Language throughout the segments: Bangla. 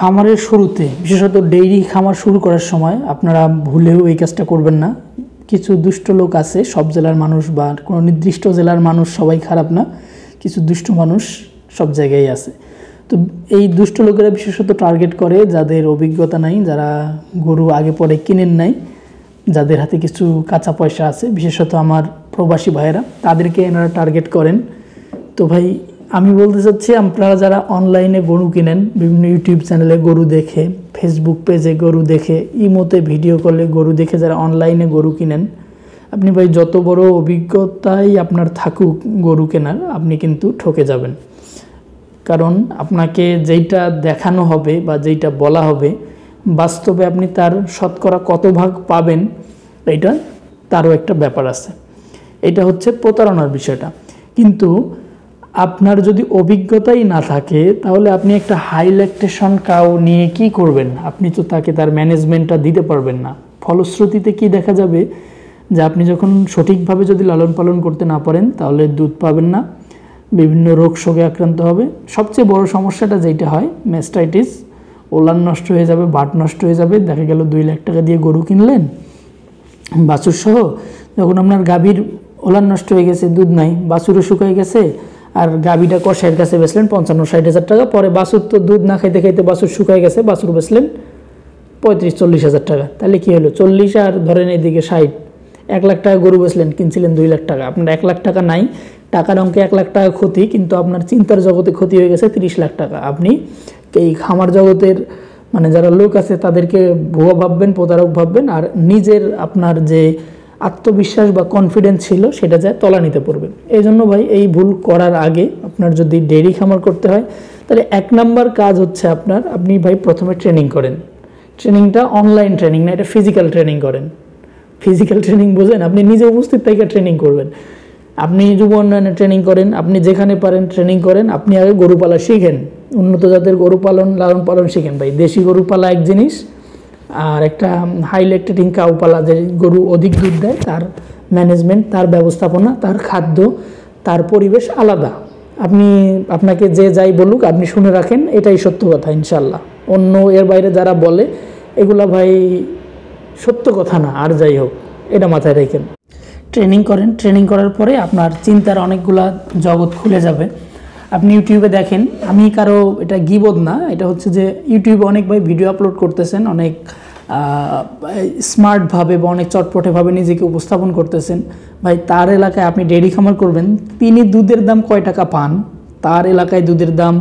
খামারের শুরুতে বিশেষত ডেইরি খামার শুরু করার সময় আপনারা ভুলেও এই কাজটা করবেন না। কিছু দুষ্ট লোক আছে, সব জেলার মানুষ বা কোনো নির্দিষ্ট জেলার মানুষ সবাই খারাপ না, কিছু দুষ্ট মানুষ সব জায়গায় আছে। তো এই দুষ্ট লোকেরা বিশেষত টার্গেট করে যাদের অভিজ্ঞতা নাই, যারা গরু আগে পরে কিনেন নাই, যাদের হাতে কিছু কাঁচা পয়সা আছে, বিশেষত আমার প্রবাসী ভাইয়েরা, তাদেরকে এনারা টার্গেট করেন। তো ভাই আমি বলতে চাচ্ছি, আপনারা যারা অনলাইনে গরু কিনেন, বিভিন্ন ইউটিউব চ্যানেলে গরু দেখে, ফেসবুক পেজে গরু দেখে, ইমোতে ভিডিও কলে গরু দেখে যারা অনলাইনে গরু কিনেন, আপনি ভাই যত বড় অভিজ্ঞতাই আপনার থাকুক গরু কেনার, আপনি কিন্তু ঠকে যাবেন। কারণ আপনাকে যেইটা দেখানো হবে বা যেইটা বলা হবে, বাস্তবে আপনি তার শতকরা কত ভাগ পাবেন, এটা তারও একটা ব্যাপার আছে। এটা হচ্ছে প্রতারণার বিষয়টা। কিন্তু আপনার যদি অভিজ্ঞতাই না থাকে, তাহলে আপনি একটা হাই ল্যাকটেশন কাউ নিয়ে কি করবেন? আপনি তো তাকে তার ম্যানেজমেন্টটা দিতে পারবেন না। ফলশ্রুতিতে কি দেখা যাবে, যে আপনি যখন সঠিকভাবে যদি লালন পালন করতে না পারেন, তাহলে দুধ পাবেন না, বিভিন্ন রোগ শোকে আক্রান্ত হবে। সবচেয়ে বড় সমস্যাটা যেটা হয়, ম্যাস্টাইটিস, ওলান নষ্ট হয়ে যাবে, বাট নষ্ট হয়ে যাবে। দেখা গেল 2 লাখ টাকা দিয়ে গরু কিনলেন বাছুর সহ, যখন আপনার গাভীর ওলান নষ্ট হয়ে গেছে, দুধ নাই, বাছুরও শুকিয়ে গেছে, আর গাভীটা কষাইয়ের কাছে বেচলেন 55-60 হাজার টাকা। পরে বাছুর তো দুধ না খাইতে খাইতে বাছুর শুকিয়ে গেছে, বাছুর বেচলেন 35-40 হাজার টাকা। তাহলে কি হলো? 40 আর ধরেন এদিকে 60, 1 লাখ টাকা গরু বেচলেন, কিনছিলেন 2 লাখ টাকা। আপনার 1 লাখ টাকা নাই, টাকার অঙ্কে 1 লাখ টাকা ক্ষতি, কিন্তু আপনার চিন্তার জগতে ক্ষতি হয়ে গেছে 30 লাখ টাকা। আপনি এই খামার জগতের মানে যারা লোক আছে তাদেরকে ভুয়া ভাববেন, প্রতারক ভাববেন, আর নিজের আপনার যে আত্মবিশ্বাস বা কনফিডেন্স ছিল সেটা যায় তলানিতে পড়বে। এই জন্য ভাই এই ভুল করার আগে আপনার যদি ডেইরি খামার করতে হয়, তাহলে 1 নাম্বার কাজ হচ্ছে আপনি ভাই প্রথমে ট্রেনিং করেন। ট্রেনিংটা অনলাইন ট্রেনিং না, এটা ফিজিক্যাল ট্রেনিং করেন। ফিজিক্যাল ট্রেনিং বোঝেন? আপনি নিজে উপস্থিত থেকে ট্রেনিং করবেন। আপনি যুব উন্নয়নে ট্রেনিং করেন, আপনি যেখানে পারেন ট্রেনিং করেন। আপনি আগে গরু পালা শিখেন, উন্নত জাতের গরু পালন লালন পালন শিখেন ভাই। দেশি গরু পালা এক জিনিস, আর একটা হাই ল্যাকটেটিং কাউ পালা, যে গরু অধিক দুধ দেয়, তার ম্যানেজমেন্ট, তার ব্যবস্থাপনা, তার খাদ্য, তার পরিবেশ আলাদা। আপনাকে যে যাই বলুক আপনি শুনে রাখেন, এটাই সত্য কথা ইনশাল্লাহ। অন্য এর বাইরে যারা বলে এগুলা ভাই সত্য কথা না, আর যাই হোক এটা মাথায় রাখেন। ট্রেনিং করেন, ট্রেনিং করার পরে আপনার চিন্তার অনেকগুলা জগৎ খুলে যাবে। আপনি ইউটিউবে দেখেন, আমি কারো এটা গিবদ না, এটা হচ্ছে যে ইউটিউবে অনেক ভাই ভিডিও আপলোড করতেছেন, অনেক স্মার্টভাবে বা অনেক চটপটেভাবে নিজেকে উপস্থাপন করতেছেন। ভাই তার এলাকায় আপনি ডেইরি খামার করবেন, তিনি দুধের দাম কয় টাকা পান, তার এলাকায় দুধের দাম,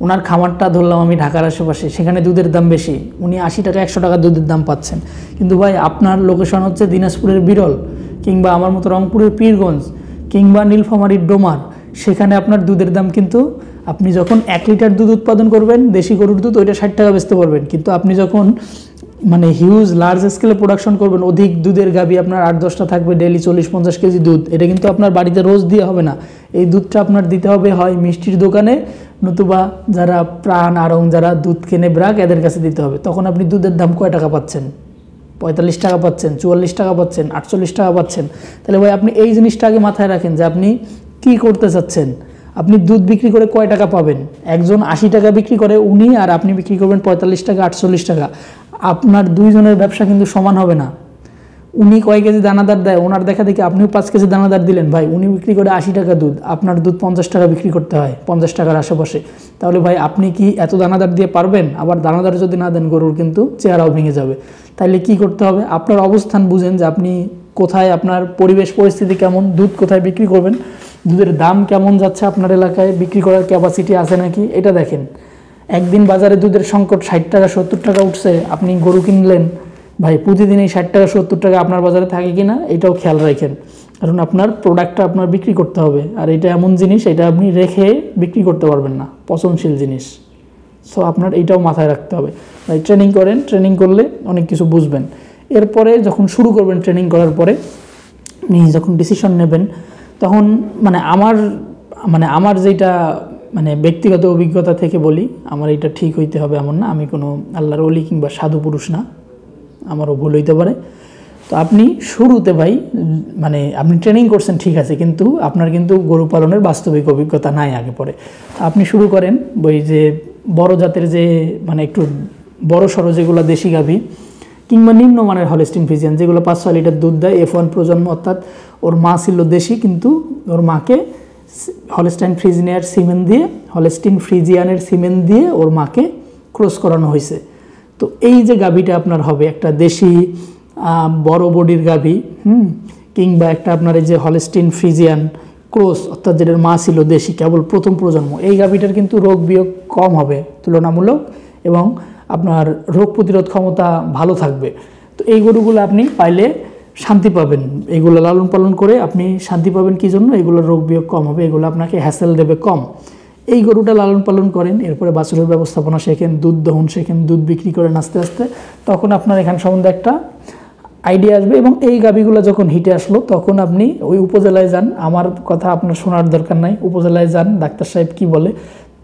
ওনার খামারটা ধরলাম আমি ঢাকার আশেপাশে, সেখানে দুধের দাম বেশি, উনি 80 টাকা 100 টাকা দুধের দাম পাচ্ছেন। কিন্তু ভাই আপনার লোকেশন হচ্ছে দিনাজপুরের বিরল, কিংবা আমার মতো রংপুরের পীরগঞ্জ, কিংবা নীলফামারীর ডোমার, সেখানে আপনার দুধের দাম কিন্তু আপনি যখন 1 লিটার দুধ উৎপাদন করবেন দেশি গরুর দুধ, ওইটা 60 টাকা বেচতে পারবেন। কিন্তু আপনি যখন মানে হিউজ লার্জ স্কেলে প্রোডাকশন করবেন, অধিক দুধের গাভী আপনার 8-10টা থাকবে, ডেইলি 40-50 কেজি দুধ, এটা কিন্তু আপনার বাড়িতে রোজ দিয়ে হবে না। এই দুধটা আপনার দিতে হবে হয় মিষ্টির দোকানে, নতুবা যারা প্রাণ আড়ং, যারা দুধ কেনে ব্রাক, এদের কাছে দিতে হবে। তখন আপনি দুধের দাম কয় টাকা পাচ্ছেন? 45 টাকা পাচ্ছেন, 44 টাকা পাচ্ছেন, 48 টাকা পাচ্ছেন। তাহলে ভাই আপনি এই জিনিসটা আগে মাথায় রাখেন যে আপনি কি করতে চাচ্ছেন। আপনি দুধ বিক্রি করে কয় টাকা পাবেন? একজন 80 টাকা বিক্রি করে উনি, আর আপনি বিক্রি করবেন 45 টাকা 48 টাকা। আপনার দুইজনের ব্যবসা কিন্তু সমান হবে না। উনি কয় কেজি দানাদার দেয়, ওনার দেখা দেখি আপনিও 5 কেজি দানাদার দিলেন, ভাই উনি বিক্রি করে 80 টাকা দুধ, আপনার দুধ 50 টাকা বিক্রি করতে হয়, 50 টাকার আশেপাশে। তাহলে ভাই আপনি কি এত দানাদার দিয়ে পারবেন? আবার দানাদার যদি না দেন, গরুর কিন্তু চেহারাও ভেঙে যাবে। তাইলে কি করতে হবে? আপনার অবস্থান বুঝেন যে আপনি কোথায়, আপনার পরিবেশ পরিস্থিতি কেমন, দুধ কোথায় বিক্রি করবেন, দুধের দাম কেমন যাচ্ছে, আপনার এলাকায় বিক্রি করার ক্যাপাসিটি আছে নাকি, এটা দেখেন। একদিন বাজারে দুধের সংকট 60 টাকা 70 টাকা উঠছে, আপনি গরু কিনলেন, ভাই প্রতিদিন এই 60 টাকা 70 টাকা আপনার বাজারে থাকে কি না, এটাও খেয়াল রাখেন। কারণ আপনার প্রোডাক্টটা আপনার বিক্রি করতে হবে, আর এটা এমন জিনিস, এটা আপনি রেখে বিক্রি করতে পারবেন না, পচনশীল জিনিস। সো আপনার এইটাও মাথায় রাখতে হবে। ভাই ট্রেনিং করেন, ট্রেনিং করলে অনেক কিছু বুঝবেন। এরপরে যখন শুরু করবেন, ট্রেনিং করার পরে আপনি যখন ডিসিশন নেবেন, তখন আমার যেটা ব্যক্তিগত অভিজ্ঞতা থেকে বলি, আমার এটা ঠিক হইতে হবে এমন না, আমি কোনো আল্লাহর ওলি কিংবা সাধু পুরুষ না, আমারও ভুল হইতে পারে। তো আপনি শুরুতে ভাই আপনি ট্রেনিং করছেন ঠিক আছে, কিন্তু আপনার কিন্তু গরু পালনের বাস্তবিক অভিজ্ঞতা নাই আগে পরে। আপনি শুরু করেন বই যে বড় জাতের যে মানে একটু বড় সড়ো যেগুলো দেশি গাভী কিংবা নিম্নমানের হলস্টিন ফ্রিজিয়ান যেগুলো 5-6 লিটার দুধ দেয় F1 প্রজন্ম, অর্থাৎ ওর মা ছিল দেশি কিন্তু ওর মাকে হলস্টাইন ফ্রিজিয়ানের সিমেন্ট দিয়ে ওর মাকে ক্রস করানো হয়েছে। তো এই যে গাভীটা আপনার হবে একটা দেশি বড় বডির গাভী, কিংবা একটা আপনার এই যে হলস্টিন ফ্রিজিয়ান ক্রস, অর্থাৎ যেটার মা ছিল দেশি কেবল প্রথম প্রজন্ম, এই গাভীটার কিন্তু রোগ বিয়োগ কম হবে তুলনামূলক এবং আপনার রোগ প্রতিরোধ ক্ষমতা ভালো থাকবে। তো এই গরুগুলো আপনি পাইলে শান্তি পাবেন, এগুলো লালন পালন করে আপনি শান্তি পাবেন। কী জন্য? এগুলোর রোগ বিয়োগ কম হবে, এগুলো আপনাকে হ্যাসেল দেবে কম। এই গরুটা লালন পালন করেন, এরপরে বাছুরের ব্যবস্থাপনা শেখেন, দুধ দহন শেখেন, দুধ বিক্রি করেন আস্তে আস্তে, তখন আপনার এখান সম্বন্ধে একটা আইডিয়া আসবে। এবং এই গাভীগুলো যখন হিটে আসলো তখন আপনি ওই উপজেলায় যান, আমার কথা আপনার শোনার দরকার নাই, উপজেলায় যান, ডাক্তার সাহেব কি বলে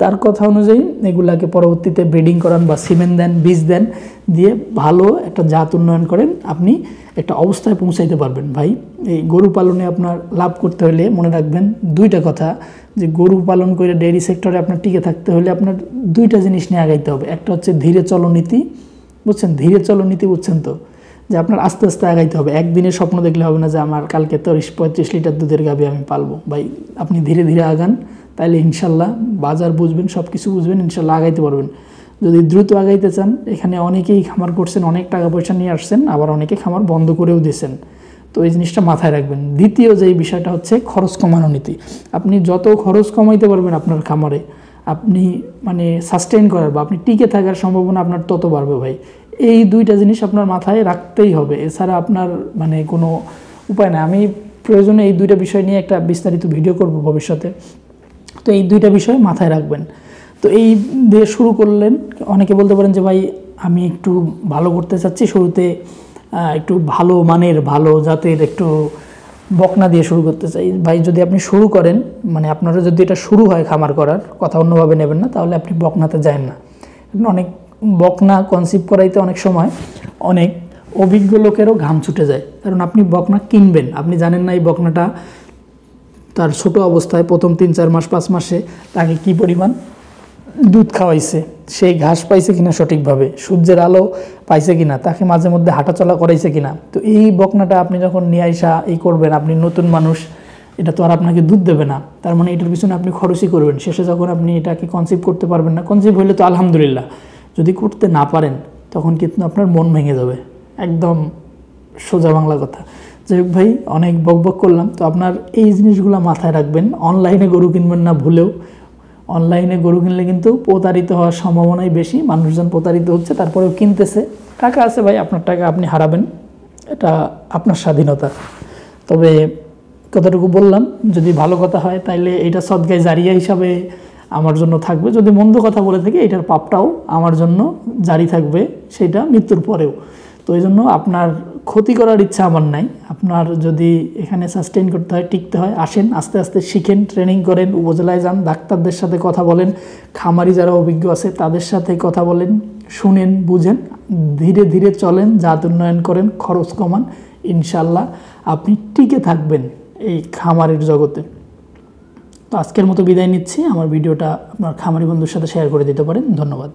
তার কথা অনুযায়ী এগুলাকে পরবর্তীতে ব্রিডিং করান বা সিমেন্ট দেন, বীজ দেন, দিয়ে ভালো একটা জাত উন্নয়ন করেন, আপনি একটা অবস্থায় পৌঁছাইতে পারবেন। ভাই এই গরু পালনে আপনার লাভ করতে হলে মনে রাখবেন দুইটা কথা, যে গরু পালন করে ডেয়ারি সেক্টরে আপনার টিকে থাকতে হলে আপনার দুইটা জিনিস নিয়ে আগাইতে হবে। একটা হচ্ছে ধীরে চলনীতি, বুঝছেন? ধীরে চলনীতি বুঝছেন তো, যে আপনার আস্তে আস্তে আগাইতে হবে। একদিনে স্বপ্ন দেখলে হবে না যে আমার কালকে 30-35 লিটার দুধের গাভী আমি পালবো। ভাই আপনি ধীরে ধীরে আগান, তাইলে ইনশাল্লাহ বাজার বুঝবেন, সব কিছু বুঝবেন, ইনশাল্লাহ আগাইতে পারবেন। যদি দ্রুত আগাইতে চান, এখানে অনেকেই খামার করছেন, অনেক টাকা পয়সা নিয়ে আসছেন, আবার অনেকে খামার বন্ধ করেও দিয়েছেন। তো এই জিনিসটা মাথায় রাখবেন। দ্বিতীয় যেই বিষয়টা হচ্ছে খরচ কমানো নীতি। আপনি যত খরচ কমাইতে পারবেন আপনার খামারে, আপনি মানে সাস্টেইন করার বা আপনি টিকে থাকার সম্ভাবনা আপনার তত বাড়বে ভাই। এই দুইটা জিনিস আপনার মাথায় রাখতেই হবে, এছাড়া আপনার মানে কোনো উপায় নেই। আমি প্রয়োজনে এই দুইটা বিষয় নিয়ে একটা বিস্তারিত ভিডিও করব ভবিষ্যতে। তো এই দুইটা বিষয় মাথায় রাখবেন। তো এই দিয়ে শুরু করলেন, অনেকে বলতে পারেন যে ভাই আমি একটু ভালো করতে চাচ্ছি, শুরুতে একটু ভালো মানের ভালো জাতের একটু বকনা দিয়ে শুরু করতে চাই। ভাই যদি আপনি শুরু করেন, মানে আপনারা যদি এটা শুরু হয় খামার করার কথা, অন্যভাবে নেবেন না, তাহলে আপনি বকনাতে যান না। অনেক বকনা কনসিভ করাইতে অনেক সময় অনেক অভিজ্ঞ লোকেরও ঘাম ছুটে যায়, কারণ আপনি বকনা কিনবেন, আপনি জানেন না এই বকনাটা তার ছোট অবস্থায় প্রথম 3-4 মাস 5 মাসে তাকে কি পরিমাণ দুধ খাওয়াইছে, সেই ঘাস পাইছে কিনা সঠিকভাবে, সূর্যের আলো পাইছে কিনা, তাকে মাঝে মধ্যে হাঁটাচলা করাইছে কিনা। তো এই বকনাটা আপনি যখন নিয়ে আইসা এই করবেন, আপনি নতুন মানুষ, এটা তো আর আপনাকে দুধ দেবে না, তার মানে এটার পিছনে আপনি খরচই করবেন। শেষে যখন আপনি এটাকে কনসিভ করতে পারবেন না, কনসিভ হইলে তো আলহামদুলিল্লাহ, যদি করতে না পারেন তখন কিন্তু আপনার মন ভেঙে যাবে, একদম সোজা বাংলা কথা। যাই হোক ভাই, অনেক বকবক করলাম। তো আপনার এই জিনিসগুলো মাথায় রাখবেন। অনলাইনে গরু কিনবেন না ভুলেও, অনলাইনে গরু কিনলে কিন্তু প্রতারিত হওয়ার সম্ভাবনাই বেশি। মানুষজন প্রতারিত হচ্ছে, তারপরেও কিনতেছে। টাকা আছে ভাই, আপনার টাকা আপনি হারাবেন, এটা আপনার স্বাধীনতা। তবে কতটুকু বললাম, যদি ভালো কথা হয় তাইলে এটা সদগায়ে জারিয়া হিসাবে আমার জন্য থাকবে, যদি মন্দ কথা বলে থাকি এটার পাপটাও আমার জন্য জারি থাকবে, সেটা মৃত্যুর পরেও। তো এই জন্য আপনার ক্ষতি করার ইচ্ছা আমার নাই। আপনার যদি এখানে সাস্টেইন করতে হয়, টিকতে হয়, আসেন, আস্তে আস্তে শিখেন, ট্রেনিং করেন, উপজেলায় যান, ডাক্তারদের সাথে কথা বলেন, খামারি যারা অভিজ্ঞ আছে তাদের সাথে কথা বলেন, শুনেন, বুঝেন, ধীরে ধীরে চলেন, জাত উন্নয়ন করেন, খরচ কমান, ইনশাল্লাহ আপনি টিকে থাকবেন এই খামারের জগতে। তো আজকের মতো বিদায় নিচ্ছি। আমার ভিডিওটা আপনার খামারি বন্ধুর সাথে শেয়ার করে দিতে পারেন। ধন্যবাদ।